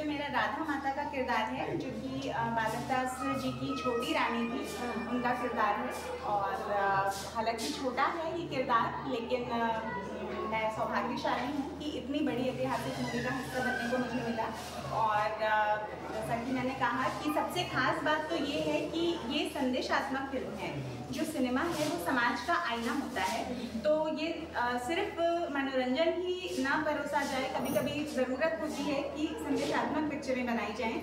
मेरा राधा माता का किरदार है, जो कि बालक दास जी की छोटी रानी थी, उनका किरदार है। और हालांकि छोटा है ये किरदार, लेकिन मैं सौभाग्यशाली हूँ कि इतनी बड़ी ऐतिहासिक मूवी का हिस्सा बनने को मुझे मिला। और जैसा कि मैंने कहा कि सबसे खास बात तो ये है कि ये संदेशात्मक फिल्म है। जो सिनेमा है वो समाज का आईना होता है, तो ये सिर्फ मनोरंजन ही ना परोसा जाए, कभी कभी ज़रूरत होती है कि संदेशात्मक पिक्चरें बनाई जाएं,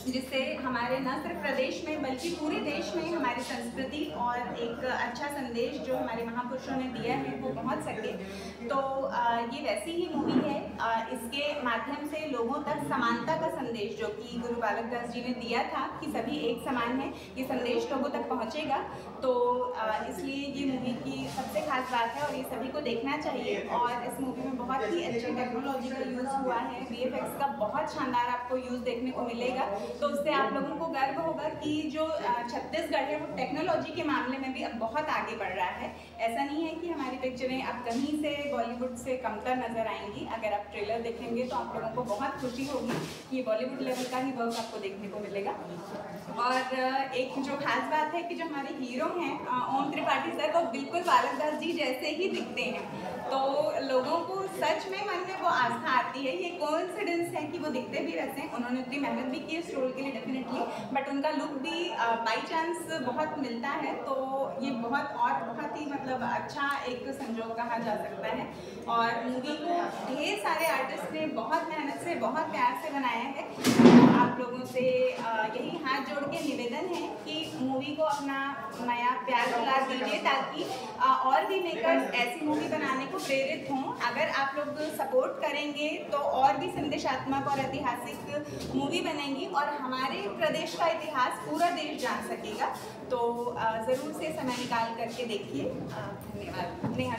जिससे हमारे न सिर्फ प्रदेश में बल्कि पूरे देश में हमारी संस्कृति और एक अच्छा संदेश जो हमारे महापुरुषों ने दिया है वो पहुंच सके। तो ये वैसी ही मूवी है। इसके माध्यम से लोगों तक समानता का संदेश जो कि गुरु बालक दास जी ने दिया था कि सभी एक समान है, ये संदेश लोगों तक पहुंचेगा। तो इसलिए ये मूवी की सबसे खास बात है और ये सभी को देखना चाहिए। और इस मूवी में बहुत ही अच्छी टेक्नोलॉजी का यूज़ हुआ है, VFX का बहुत शानदार आपको यूज़ देखने को मिलेगा। तो उससे आप लोगों को गर्व होगा कि जो छत्तीसगढ़ है वो टेक्नोलॉजी के मामले में भी अब बहुत आगे बढ़ रहा है। ऐसा नहीं है कि हमारी पिक्चरें अब कहीं से बॉलीवुड से कमतर नजर आएंगी। अगर आप ट्रेलर देखेंगे तो आप लोगों को बहुत खुशी होगी कि ये बॉलीवुड लेवल का ही वर्क आपको देखने को मिलेगा। और एक जो खास बात है कि जो हमारे हीरो हैं ओम त्रिपाठी सर, वो बिल्कुल बालक दास जी जैसे ही दिखते हैं। तो लोगों को सच में मन में वो आस्था आती है। ये कोइंसिडेंस है कि वो दिखते भी वैसे हैं। उन्होंने उतनी मेहनत भी की इस रोल के लिए डेफिनेटली, बट उनका लुक भी बाई चांस बहुत मिलता है। तो ये बहुत ही मतलब अच्छा एक संजोग कहा जा सकता है। और मूवी को ढेर सारे आर्टिस्ट ने बहुत मेहनत से बहुत प्यार से बनाया है। तो आप लोगों से यही हाथ जोड़ के निवेदन है कि मूवी को अपना नया प्यार दुलार दीजिए, ताकि और भी मेकर्स ऐसी मूवी बनाने को प्रेरित हों। अगर आप लोग सपोर्ट करेंगे तो और भी संदेशात्मक और ऐतिहासिक मूवी बनेंगी और हमारे प्रदेश का इतिहास पूरा देश जान सकेगा। तो ज़रूर से समय निकाल करके देखिए। धन्यवाद। नेहा।